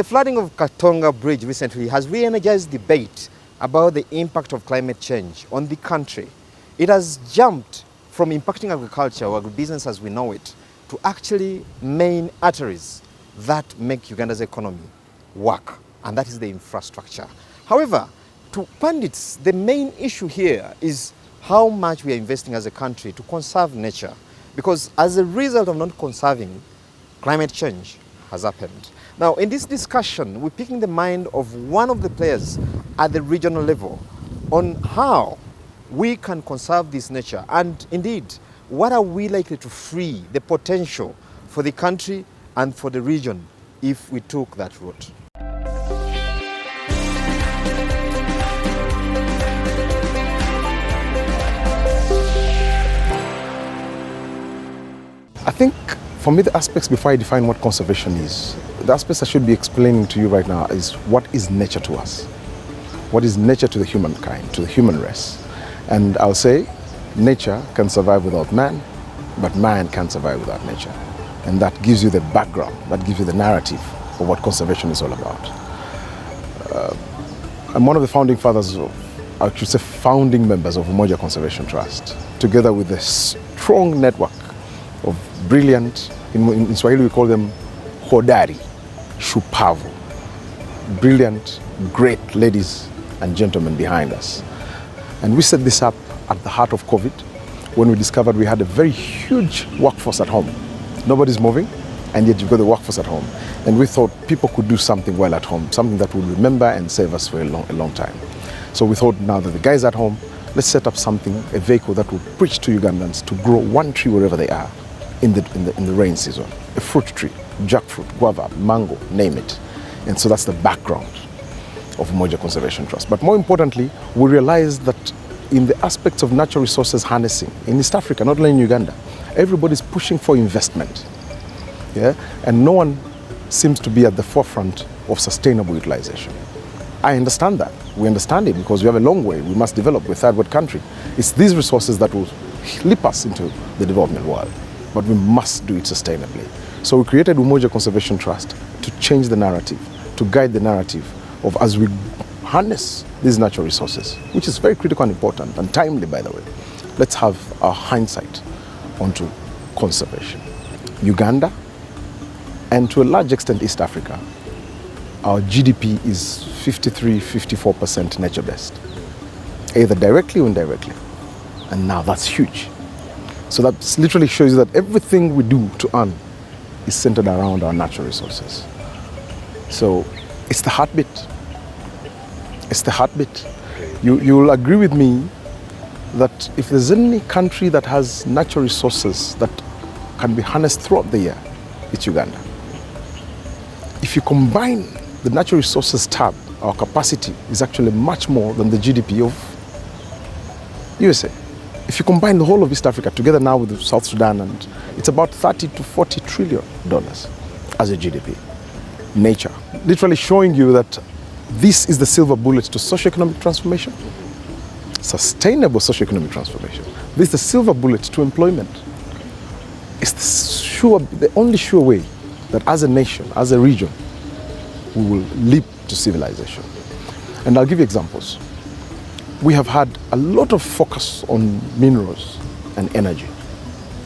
flooding of Katonga Bridge recently has re-energized debate about the impact of climate change on the country. It has jumped from impacting agriculture or agribusiness as we know it to actually main arteries that make Uganda's economy work, and that is the infrastructure. However, to pundits, the main issue here is how much we are investing as a country to conserve nature, because as a result of not conserving, climate change has happened. Now, in this discussion, we're picking the mind of one of the players at the regional level on how we can conserve this nature, and indeed, what are we likely to free the potential for the country and for the region if we took that route. I think for me the aspects, before I define what conservation is, the aspects I should be explaining to you right now is what is nature to us? What is nature to the humankind, to the human race? And I'll say nature can survive without man, but man can't survive without nature. And that gives you the background, that gives you the narrative of what conservation is all about. I'm one of the founding fathers of, I should say founding members of Umoja Conservation Trust, together with a strong network of brilliant, in Swahili we call them hodari, shupavu, brilliant, great ladies and gentlemen behind us. And we set this up at the heart of COVID, when we discovered we had a very huge workforce at home. Nobody's moving, and yet you've got the workforce at home. And we thought people could do something well at home, something that will remember and save us for a long time. So we thought, now that the guys are at home, let's set up something, a vehicle that will preach to Ugandans to grow one tree wherever they are in the rain season. A fruit tree, jackfruit, guava, mango, name it. And so that's the background of Umoja Conservation Trust. But more importantly, we realized that in the aspects of natural resources harnessing in East Africa, not only in Uganda, everybody's pushing for investment. Yeah? And no one seems to be at the forefront of sustainable utilization. I understand that. We understand it because we have a long way. We must develop. We're a third world country. It's these resources that will leap us into the development world. But we must do it sustainably. So we created Umoja Conservation Trust to change the narrative, to guide the narrative of as we harness these natural resources, which is very critical and important and timely, by the way. Let's have our hindsight onto conservation. Uganda, and to a large extent East Africa, our GDP is 53–54% nature-based, either directly or indirectly. And now that's huge. So that literally shows you that everything we do to earn is centered around our natural resources. So it's the heartbeat. It's the heartbeat. You will agree with me that if there's any country that has natural resources that can be harnessed throughout the year, it's Uganda. If you combine the natural resources tab, our capacity is actually much more than the GDP of USA. If you combine the whole of East Africa together now with South Sudan, and it's about $30–40 trillion as a GDP. Nature, literally showing you that this is the silver bullet to socioeconomic transformation, sustainable socioeconomic transformation. This is the silver bullet to employment. It's the only sure way that as a nation, as a region, we will leap to civilization. And I'll give you examples. We have had a lot of focus on minerals and energy,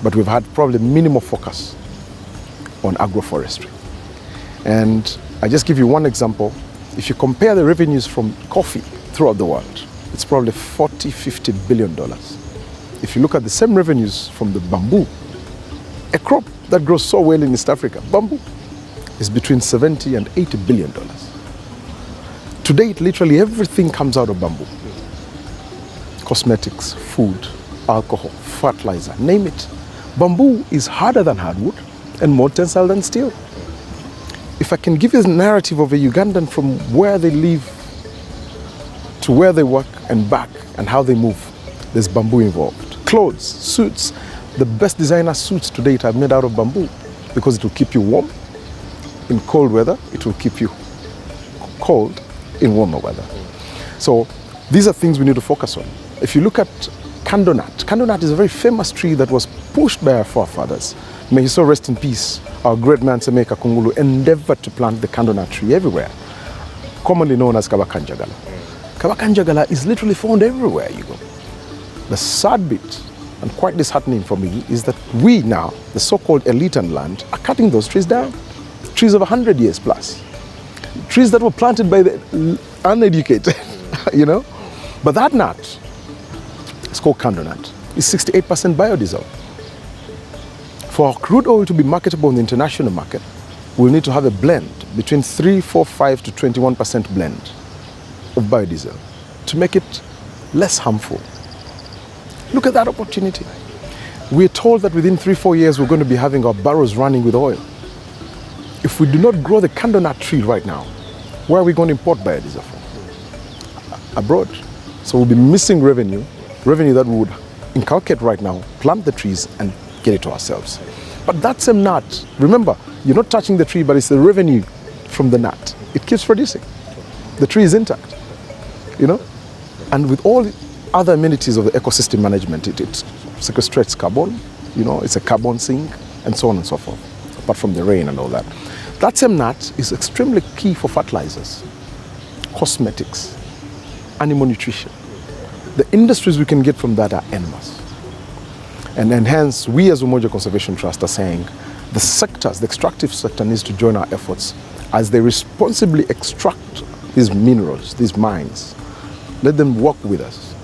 but we've had probably minimal focus on agroforestry. And I just give you one example. If you compare the revenues from coffee throughout the world, it's probably $40–50 billion. If you look at the same revenues from the bamboo, a crop that grows so well in East Africa, bamboo, is between $70 and $80 billion. To date, literally everything comes out of bamboo. Cosmetics, food, alcohol, fertilizer, name it. Bamboo is harder than hardwood and more tensile than steel. If I can give you the narrative of a Ugandan from where they live to where they work and back and how they move, there's bamboo involved. Clothes, suits, the best designer suits to date are made out of bamboo because it will keep you warm in cold weather, it will keep you cold in warmer weather. So these are things we need to focus on. If you look at candle nut is a very famous tree that was pushed by our forefathers. May his soul rest in peace, our great man Semeka Kungulu endeavored to plant the candle nut tree everywhere, commonly known as Kabakanjagala. Kabakanjagala is literally found everywhere you go. The sad bit, and quite disheartening for me, is that we now, the so-called elite and land, are cutting those trees down. Trees of 100 years plus. Trees that were planted by the uneducated, you know. But that nut, it's called candle nut, is 68% biodiesel. For our crude oil to be marketable in the international market, we'll need to have a blend between 5 to 21% blend of biodiesel to make it less harmful. Look at that opportunity. We're told that within 3-4 years we're going to be having our barrels running with oil. If we do not grow the candle nut tree right now, where are we going to import biodiesel from? Abroad. So we'll be missing revenue that we would inculcate right now, plant the trees and get it to ourselves. But that same nut, remember, you're not touching the tree, but it's the revenue from the nut. It keeps producing. The tree is intact, you know? And with all the other amenities of the ecosystem management, it sequestrates carbon, you know, it's a carbon sink, and so on and so forth, apart from the rain and all that. That same nut is extremely key for fertilizers, cosmetics, animal nutrition. The industries we can get from that are enormous. And hence, we as Umoja Conservation Trust are saying the sectors, the extractive sector needs to join our efforts as they responsibly extract these minerals, these mines. Let them work with us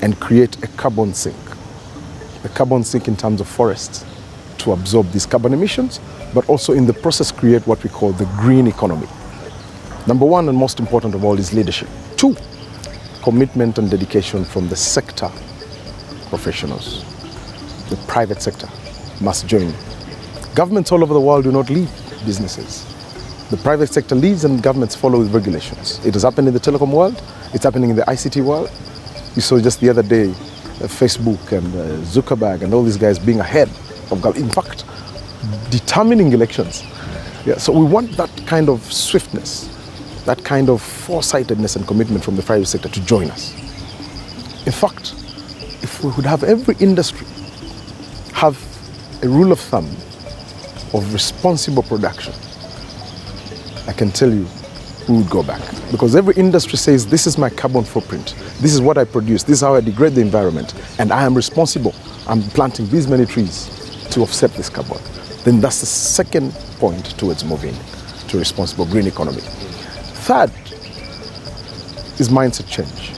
and create a carbon sink. A carbon sink in terms of forests to absorb these carbon emissions, but also in the process create what we call the green economy. Number one and most important of all is leadership. 2, commitment and dedication from the sector professionals. The private sector must join. Governments all over the world do not lead businesses. The private sector leads and governments follow with regulations. It has happened in the telecom world, it's happening in the ICT world. You saw just the other day Facebook and Zuckerberg and all these guys being ahead of government, in fact, determining elections. Yeah, so we want that kind of swiftness, that kind of foresightedness and commitment from the private sector to join us. In fact, if we would have every industry have a rule of thumb of responsible production, I can tell you we would go back. Because every industry says, this is my carbon footprint, this is what I produce, this is how I degrade the environment, and I am responsible. I'm planting these many trees to offset this carbon. Then that's the second point towards moving to a responsible green economy. Third is mindset change.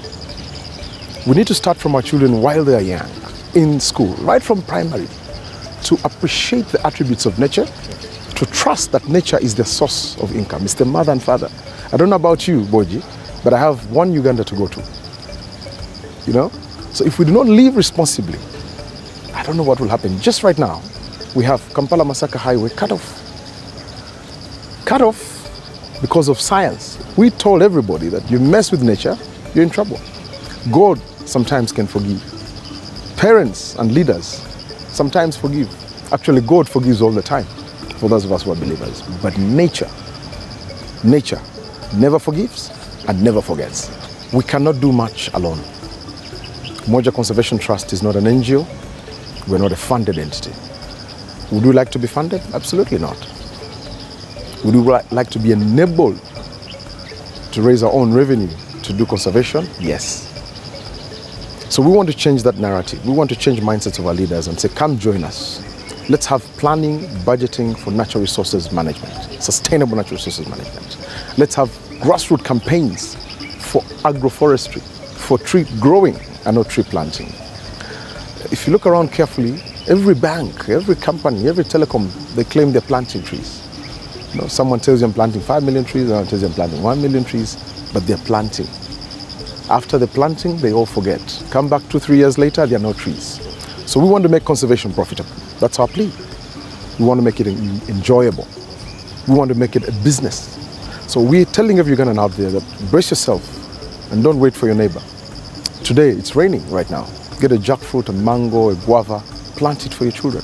We need to start from our children while they are young, in school, right from primary, to appreciate the attributes of nature, to trust that nature is the source of income. It's the mother and father. I don't know about you, Boji, but I have one Uganda to go to. You know? So if we do not live responsibly, I don't know what will happen. Just right now, we have Kampala Masaka Highway cut off. Cut off because of science. We told everybody that you mess with nature, you're in trouble. God sometimes can forgive. Parents and leaders sometimes forgive. Actually, God forgives all the time for those of us who are believers. But nature never forgives and never forgets. We cannot do much alone. Umoja Conservation Trust is not an NGO. We're not a funded entity. Would we like to be funded? Absolutely not. Would we like to be enabled to raise our own revenue to do conservation? Yes. So we want to change that narrative. We want to change mindsets of our leaders and say, come join us. Let's have planning, budgeting for natural resources management, sustainable natural resources management. Let's have grassroots campaigns for agroforestry, for tree growing and not tree planting. If you look around carefully, every bank, every company, every telecom, they claim they're planting trees. You know, someone tells you I'm planting 5 million trees, someone tells you I'm planting 1 million trees, but they're planting. After the planting, they all forget. Come back 2-3 years later, there are no trees. So we want to make conservation profitable. That's our plea. We want to make it enjoyable. We want to make it a business. So we're telling every Ugandan out there that brace yourself and don't wait for your neighbor. Today, it's raining right now. Get a jackfruit, a mango, a guava, plant it for your children.